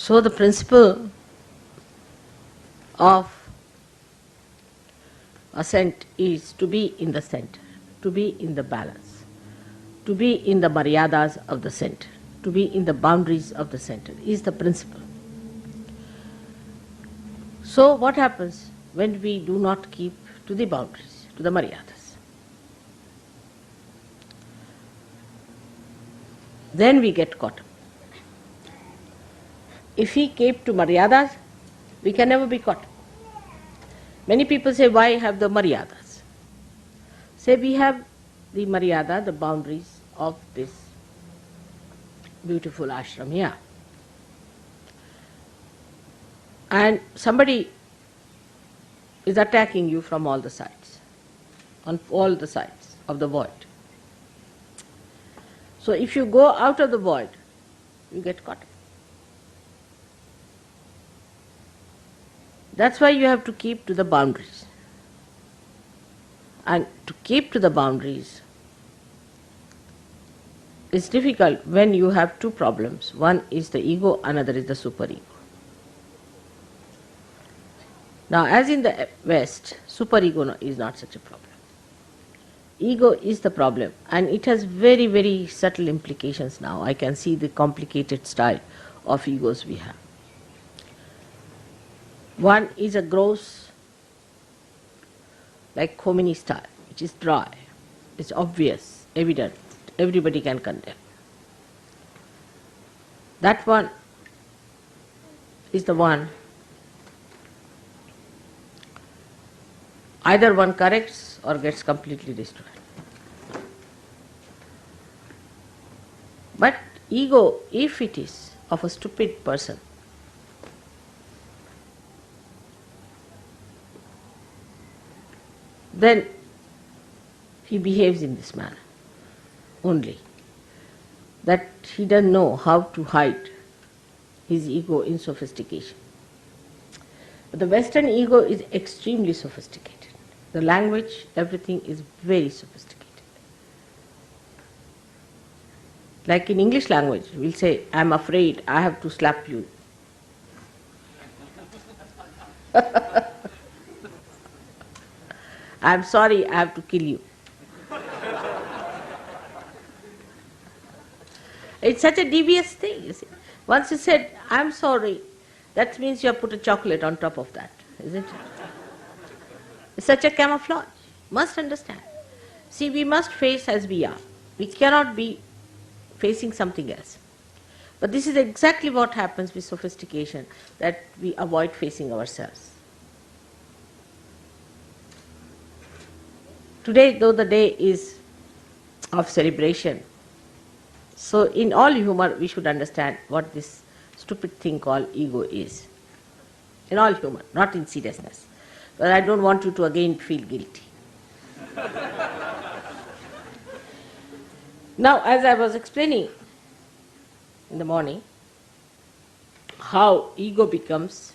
So the principle of ascent is to be in the center, to be in the balance, to be in the maryadas of the center, to be in the boundaries of the center is the principle. So what happens when we do not keep to the boundaries, to the maryadas? Then we get caught up. If we keep to maryadas, we can never be caught up. Many people say, why have the maryadas? Say, we have the maryada, the boundaries of this beautiful ashram here. And somebody is attacking you from all the sides, on all the sides of the void. So if you go out of the void, you get caught up. That's why you have to keep to the boundaries. And to keep to the boundaries is difficult when you have two problems. One is the ego, another is the superego. Now, as in the West, superego is not such a problem. Ego is the problem, and it has very, very subtle implications now. I can see the complicated style of egos we have. One is a gross, like Khomeini style, which is dry, it's obvious, evident, everybody can condemn. That one is the one, either one corrects or gets completely destroyed. But ego, if it is of a stupid person, then he behaves in this manner only, that he doesn't know how to hide his ego in sophistication. But the Western ego is extremely sophisticated. The language, everything is very sophisticated. Like in English language, we'll say, I'm afraid I have to slap you. I'm sorry, I have to kill you. It's such a devious thing, you see. Once you said, I'm sorry, that means you have put a chocolate on top of that, isn't it? It's such a camouflage. Must understand. See, we must face as we are. We cannot be facing something else. But this is exactly what happens with sophistication, that we avoid facing ourselves. Today, though the day is of celebration, so in all humor we should understand what this stupid thing called ego is. In all humor, not in seriousness. But I don't want you to again feel guilty. Now, as I was explaining in the morning, how ego becomes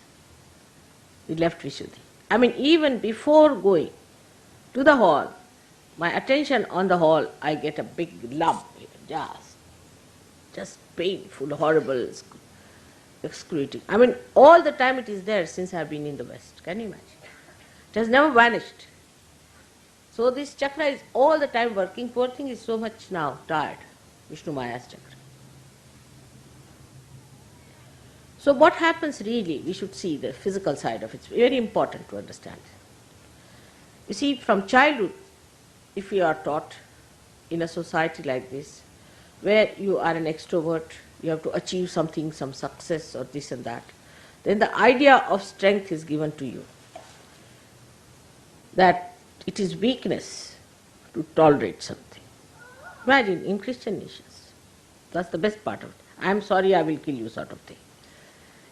the left Vishuddhi. I mean, even before going to the hall, my attention on the hall, I get a big lump here, just painful, horrible, excruciating. I mean, all the time it is there since I have been in the West. Can you imagine? It has never vanished. So this chakra is all the time working. Poor thing is so much now tired, Vishnu Maya's chakra. So what happens really, we should see the physical side of it. It's very important to understand. You see, from childhood, if you are taught in a society like this, where you are an extrovert, you have to achieve something, some success or this and that, then the idea of strength is given to you. That it is weakness to tolerate something. Imagine in Christian nations, that's the best part of it. I am sorry, I will kill you sort of thing.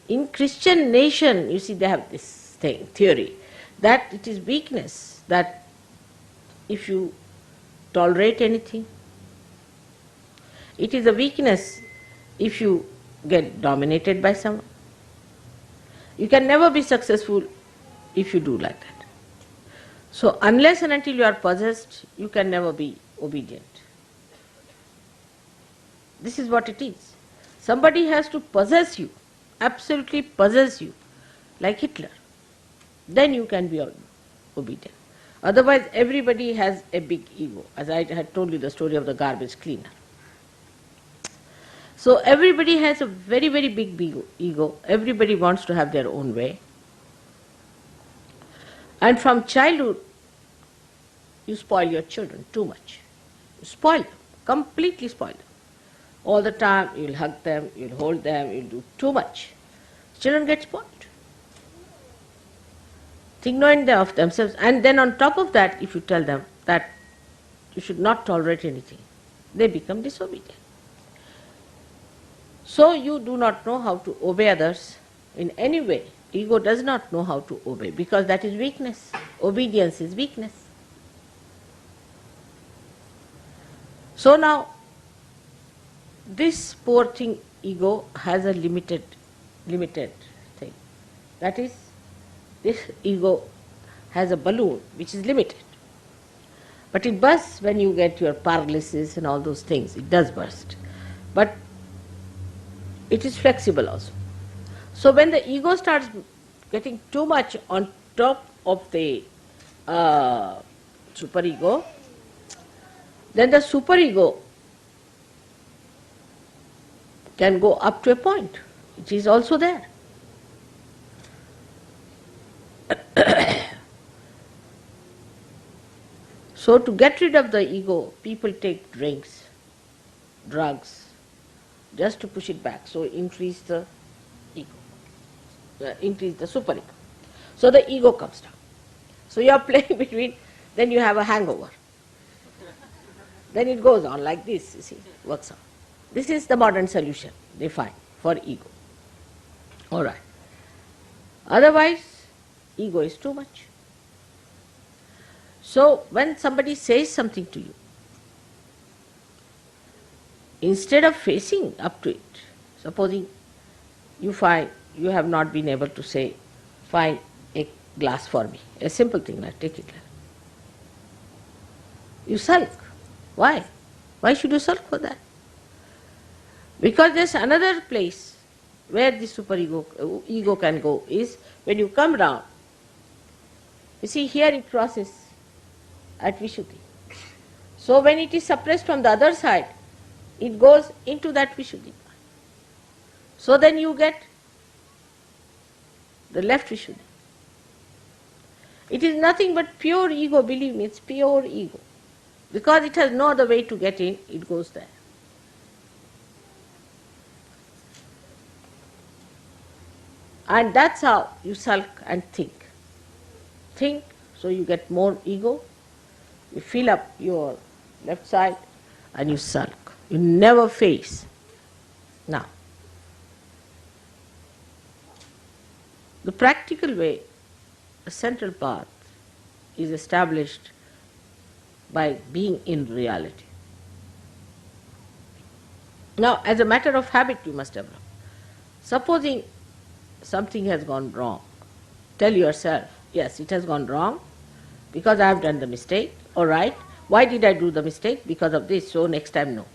In Christian nation, you see, they have this thing, theory, that it is weakness, that if you tolerate anything, it is a weakness if you get dominated by someone. You can never be successful if you do like that. So unless and until you are possessed, you can never be obedient. This is what it is. Somebody has to possess you, absolutely possess you, like Hitler, then you can be obedient. Otherwise, everybody has a big ego, as I had told you the story of the garbage cleaner. So everybody has a very, very big ego. Everybody wants to have their own way. And from childhood, you spoil your children too much. You spoil them, completely spoil them. All the time, you'll hug them, you'll hold them, you'll do too much. Children get spoiled. Think knowing of themselves. And then on top of that, if you tell them that you should not tolerate anything, they become disobedient. So you do not know how to obey others in any way. Ego does not know how to obey because that is weakness. Obedience is weakness. So now, this poor thing, ego, has a limited thing. That is, this ego has a balloon which is limited. But it bursts when you get your paralysis and all those things. It does burst. But it is flexible also. So when the ego starts getting too much on top of the superego, then the superego can go up to a point. It is also there. So to get rid of the ego, people take drinks, drugs, just to push it back. So increase the ego, increase the superego. So the ego comes down. So you are playing between, then you have a hangover. Then it goes on like this, you see, works on. This is the modern solution they find for ego. All right. Otherwise, ego is too much. So when somebody says something to you, instead of facing up to it, supposing you find you have not been able to say, find a glass for me, a simple thing like take a glass. You sulk. Why? Why should you sulk for that? Because there's another place where the ego can go is when you come round. You see, here it crosses at Vishuddhi. So when it is suppressed from the other side, it goes into that Vishuddhi. So then you get the left Vishuddhi. It is nothing but pure ego, believe me, it's pure ego. Because it has no other way to get in, it goes there. And that's how you sulk and think. Think, so you get more ego, you fill up your left side and you sulk. You never face. Now, the practical way, a central path, is established by being in reality. Now, as a matter of habit, you must develop. Supposing something has gone wrong, tell yourself, yes, it has gone wrong because I have done the mistake. All right, why did I do the mistake? Because of this, so next time no.